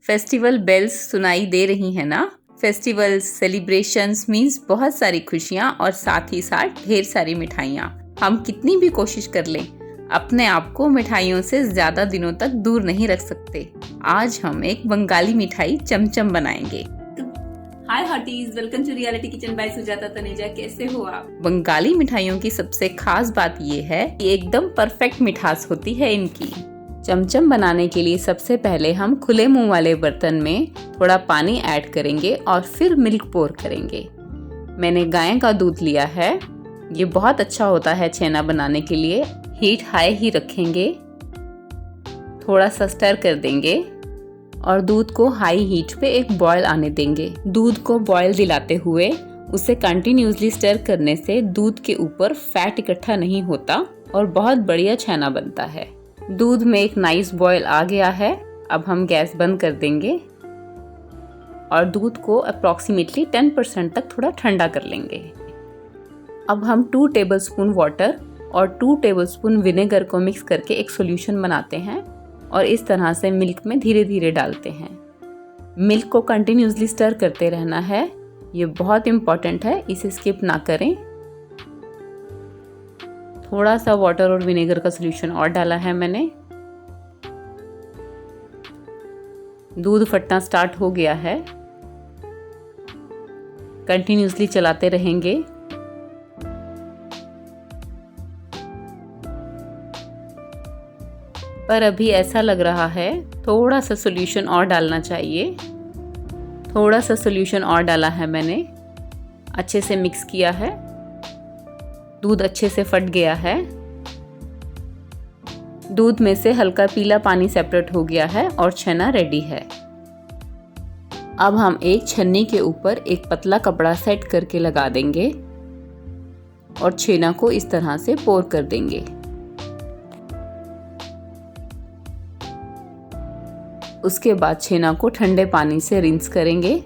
Festival bells सुनाई दे रही हैं ना। फेस्टिवल सेलिब्रेशंस मीन्स बहुत सारी खुशियाँ और साथ ही साथ ढेर सारी मिठाइयाँ। हम कितनी भी कोशिश कर लें, अपने आप को मिठाइयों से ज्यादा दिनों तक दूर नहीं रख सकते। आज हम एक बंगाली मिठाई चमचम बनाएंगे। Hi hotties, welcome to Reality Kitchen by Sujata Taneja. कैसे हो आप? बंगाली मिठाइयों की सबसे खास बात ये है कि एकदम परफेक्ट मिठास होती है इनकी। चमचम बनाने के लिए सबसे पहले हम खुले मुंह वाले बर्तन में थोड़ा पानी ऐड करेंगे और फिर मिल्क पोर करेंगे। मैंने गाय का दूध लिया है, ये बहुत अच्छा होता है छेना बनाने के लिए। हीट हाई ही रखेंगे, थोड़ा सा स्टर कर देंगे और दूध को हाई हीट पे एक बॉयल आने देंगे। दूध को बॉयल दिलाते हुए उसे कंटिन्यूसली स्टर करने से दूध के ऊपर फैट इकट्ठा नहीं होता और बहुत बढ़िया छेना बनता है। दूध में एक नाइस बॉयल आ गया है। अब हम गैस बंद कर देंगे और दूध को अप्रॉक्सीमेटली 10% तक थोड़ा ठंडा कर लेंगे। अब हम 2 टेबलस्पून वाटर और 2 टेबलस्पून विनेगर को मिक्स करके एक सॉल्यूशन बनाते हैं और इस तरह से मिल्क में धीरे धीरे डालते हैं। मिल्क को कंटिन्यूसली स्टर करते रहना है, ये बहुत इम्पॉर्टेंट है, इसे स्किप ना करें। थोड़ा सा वाटर और विनेगर का सॉल्यूशन और डाला है मैंने। दूध फटना स्टार्ट हो गया है, कंटिन्यूसली चलाते रहेंगे। पर अभी ऐसा लग रहा है थोड़ा सा सॉल्यूशन और डालना चाहिए। थोड़ा सा सॉल्यूशन और डाला है मैंने, अच्छे से मिक्स किया है। दूध अच्छे से फट गया है, दूध में से हल्का पीला पानी सेपरेट हो गया है और छेना रेडी है। अब हम एक छन्नी के ऊपर एक पतला कपड़ा सेट करके लगा देंगे और छेना को इस तरह से पोर कर देंगे। उसके बाद छेना को ठंडे पानी से रिंस करेंगे।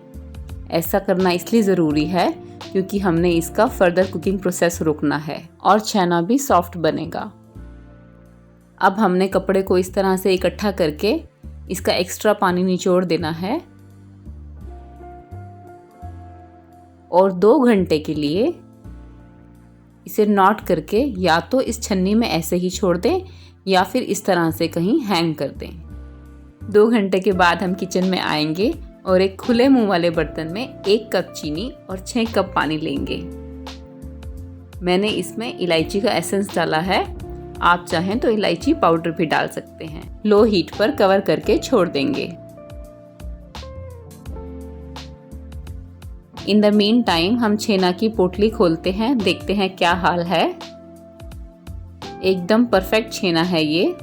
ऐसा करना इसलिए ज़रूरी है क्योंकि हमने इसका फर्दर कुकिंग प्रोसेस रोकना है और छेना भी सॉफ्ट बनेगा। अब हमने कपड़े को इस तरह से इकट्ठा करके इसका एक्स्ट्रा पानी निचोड़ देना है और 2 घंटे के लिए इसे नॉट करके या तो इस छन्नी में ऐसे ही छोड़ दें या फिर इस तरह से कहीं हैंग कर दें। 2 घंटे के बाद हम किचन में आएंगे और एक खुले मुंह वाले बर्तन में 1 कप चीनी और 6 कप पानी लेंगे। मैंने इसमें इलायची का एसेंस डाला है, आप चाहें तो इलायची पाउडर भी डाल सकते हैं। लो हीट पर कवर करके छोड़ देंगे। इन द मीन टाइम हम छेना की पोटली खोलते हैं, देखते हैं क्या हाल है। एकदम परफेक्ट छेना है ये।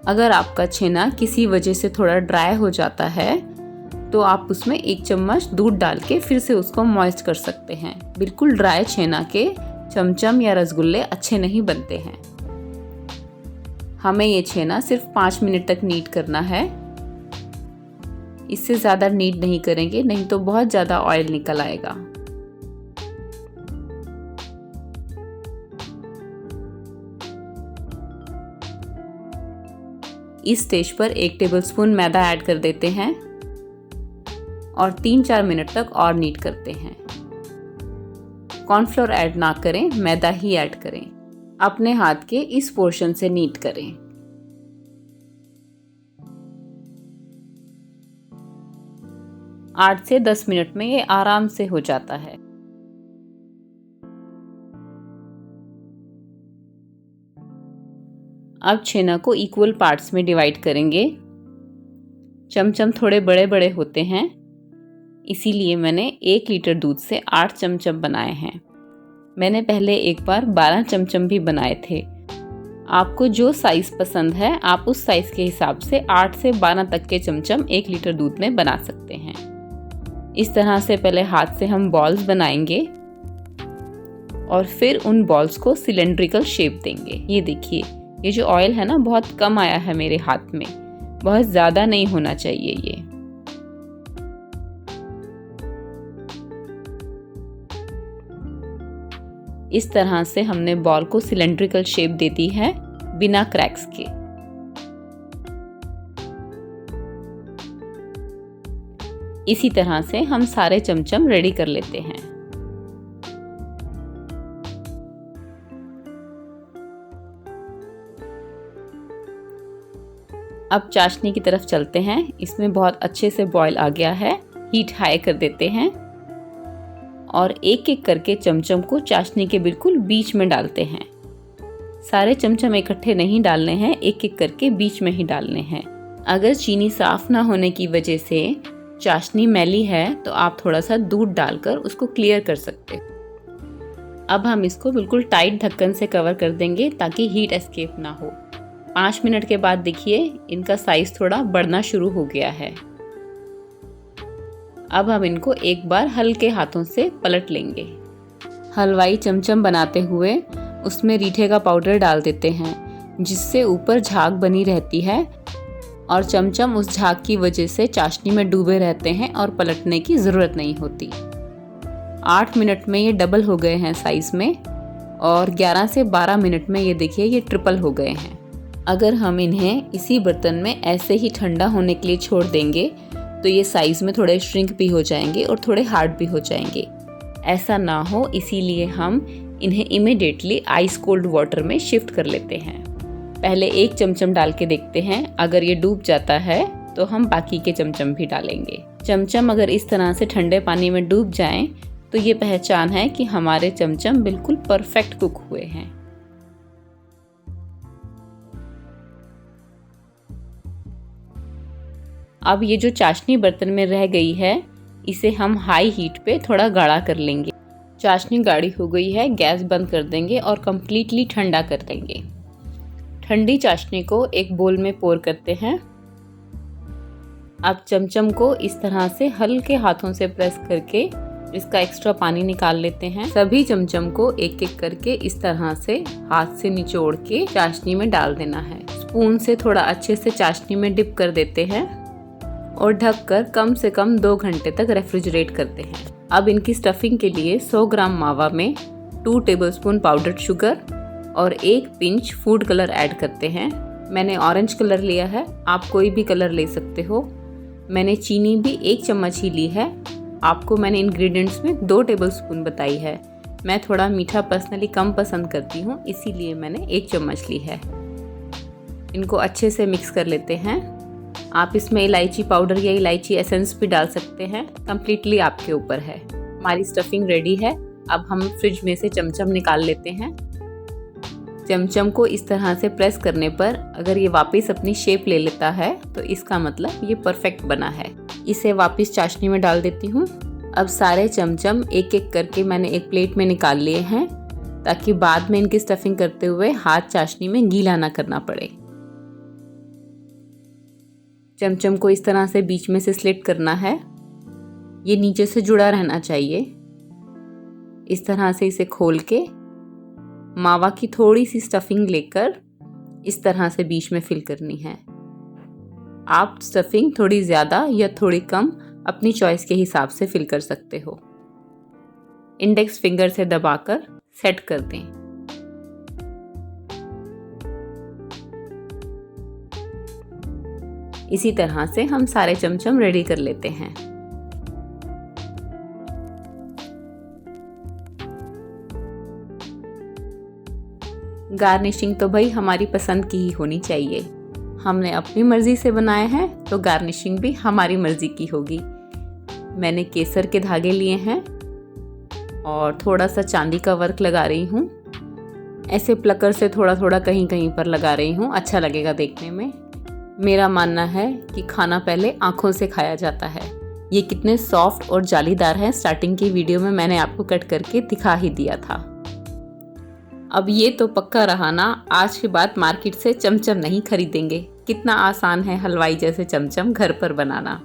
अगर आपका छेना किसी वजह से थोड़ा ड्राई हो जाता है तो आप उसमें 1 चम्मच दूध डाल के फिर से उसको मॉइस्ट कर सकते हैं। बिल्कुल ड्राई छेना के चमचम या रसगुल्ले अच्छे नहीं बनते हैं। हमें ये छेना सिर्फ 5 मिनट तक नीड करना है, इससे ज़्यादा नीड नहीं करेंगे, नहीं तो बहुत ज़्यादा ऑयल निकल आएगा। इस स्टेज पर 1 टेबलस्पून मैदा ऐड कर देते हैं और 3-4 मिनट तक और नीड करते हैं। कॉर्नफ्लोर ऐड ना करें, मैदा ही ऐड करें। अपने हाथ के इस पोर्शन से नीड करें। आठ से 10 मिनट में ये आराम से हो जाता है। अब छेना को इक्वल पार्ट्स में डिवाइड करेंगे। चमचम थोड़े बड़े बड़े होते हैं, इसीलिए मैंने 1 लीटर दूध से 8 चमचम बनाए हैं। मैंने पहले एक बार 12 चमचम भी बनाए थे। आपको जो साइज़ पसंद है आप उस साइज़ के हिसाब से 8 से 12 तक के चमचम 1 लीटर दूध में बना सकते हैं। इस तरह से पहले हाथ से हम बॉल्स बनाएंगे और फिर उन बॉल्स को सिलेंड्रिकल शेप देंगे। ये देखिए, ये जो ऑयल है ना बहुत कम आया है मेरे हाथ में, बहुत ज़्यादा नहीं होना चाहिए ये। इस तरह से हमने बॉल को सिलेंड्रिकल शेप दे दी है बिना क्रैक्स के। इसी तरह से हम सारे चमचम रेडी कर लेते हैं। अब चाशनी की तरफ चलते हैं। इसमें बहुत अच्छे से बॉईल आ गया है। हीट हाई कर देते हैं और एक एक करके चमचम को चाशनी के बिल्कुल बीच में डालते हैं। सारे चमचम इकट्ठे नहीं डालने हैं, एक एक करके बीच में ही डालने हैं। अगर चीनी साफ ना होने की वजह से चाशनी मैली है तो आप थोड़ा सा दूध डालकर उसको क्लियर कर सकते हो। अब हम इसको बिल्कुल टाइट ढक्कन से कवर कर देंगे ताकि हीट एस्केप ना हो। 5 मिनट के बाद देखिए इनका साइज थोड़ा बढ़ना शुरू हो गया है। अब हम इनको एक बार हल्के हाथों से पलट लेंगे। हलवाई चमचम बनाते हुए उसमें रीठे का पाउडर डाल देते हैं, जिससे ऊपर झाग बनी रहती है और चमचम उस झाग की वजह से चाशनी में डूबे रहते हैं और पलटने की ज़रूरत नहीं होती। 8 मिनट में ये डबल हो गए हैं साइज़ में और 11 से 12 मिनट में ये देखिए ये ट्रिपल हो गए हैं। अगर हम इन्हें इसी बर्तन में ऐसे ही ठंडा होने के लिए छोड़ देंगे तो ये साइज़ में थोड़े श्रिंक भी हो जाएंगे और थोड़े हार्ड भी हो जाएंगे। ऐसा ना हो इसीलिए हम इन्हें इमीडिएटली आइस कोल्ड वाटर में शिफ्ट कर लेते हैं। पहले एक चमचम डाल के देखते हैं, अगर ये डूब जाता है तो हम बाकी के चमचम भी डालेंगे। चमचम अगर इस तरह से ठंडे पानी में डूब जाएं तो ये पहचान है कि हमारे चमचम बिल्कुल परफेक्ट कुक हुए हैं। अब ये जो चाशनी बर्तन में रह गई है इसे हम हाई हीट पे थोड़ा गाढ़ा कर लेंगे। चाशनी गाढ़ी हो गई है, गैस बंद कर देंगे और कम्प्लीटली ठंडा कर देंगे। ठंडी चाशनी को एक बोल में पोर करते हैं। अब चमचम को इस तरह से हल्के हाथों से प्रेस करके इसका एक्स्ट्रा पानी निकाल लेते हैं। सभी चमचम को एक एक करके इस तरह से हाथ से निचोड़ के चाशनी में डाल देना है। स्पून से थोड़ा अच्छे से चाशनी में डिप कर देते हैं और ढककर कम से कम 2 घंटे तक रेफ्रिजरेट करते हैं। अब इनकी स्टफिंग के लिए 100 ग्राम मावा में 2 टेबलस्पून पाउडर्ड शुगर और 1 पिंच फूड कलर ऐड करते हैं। मैंने ऑरेंज कलर लिया है, आप कोई भी कलर ले सकते हो। मैंने चीनी भी 1 चम्मच ही ली है। आपको मैंने इंग्रेडिएंट्स में 2 टेबलस्पून बताई है। मैं थोड़ा मीठा पर्सनली कम पसंद करती हूँ, इसीलिए मैंने 1 चम्मच ली है। इनको अच्छे से मिक्स कर लेते हैं। आप इसमें इलायची पाउडर या इलायची एसेंस भी डाल सकते हैं, कम्प्लीटली आपके ऊपर है। हमारी स्टफिंग रेडी है। अब हम फ्रिज में से चमचम निकाल लेते हैं। चमचम को इस तरह से प्रेस करने पर अगर ये वापस अपनी शेप ले लेता है तो इसका मतलब ये परफेक्ट बना है। इसे वापस चाशनी में डाल देती हूँ। अब सारे चमचम एक एक करके मैंने एक प्लेट में निकाल लिए हैं ताकि बाद में इनकी स्टफिंग करते हुए हाथ चाशनी में गीला ना करना पड़े। चमचम को इस तरह से बीच में से स्लिट करना है। ये नीचे से जुड़ा रहना चाहिए। इस तरह से इसे खोल के मावा की थोड़ी सी स्टफिंग लेकर इस तरह से बीच में फिल करनी है। आप स्टफिंग थोड़ी ज़्यादा या थोड़ी कम अपनी चॉइस के हिसाब से फिल कर सकते हो। इंडेक्स फिंगर से दबाकर सेट कर दें। इसी तरह से हम सारे चमचम रेडी कर लेते हैं। गार्निशिंग तो भाई हमारी पसंद की ही होनी चाहिए। हमने अपनी मर्जी से बनाए हैं तो गार्निशिंग भी हमारी मर्जी की होगी। मैंने केसर के धागे लिए हैं और थोड़ा सा चांदी का वर्क लगा रही हूँ। ऐसे प्लकर से थोड़ा थोड़ा कहीं कहीं पर लगा रही हूँ, अच्छा लगेगा देखने में। मेरा मानना है कि खाना पहले आँखों से खाया जाता है। ये कितने सॉफ्ट और जालीदार हैं, स्टार्टिंग की वीडियो में मैंने आपको कट करके दिखा ही दिया था। अब ये तो पक्का रहा ना, आज के बाद मार्केट से चमचम नहीं खरीदेंगे। कितना आसान है हलवाई जैसे चमचम घर पर बनाना।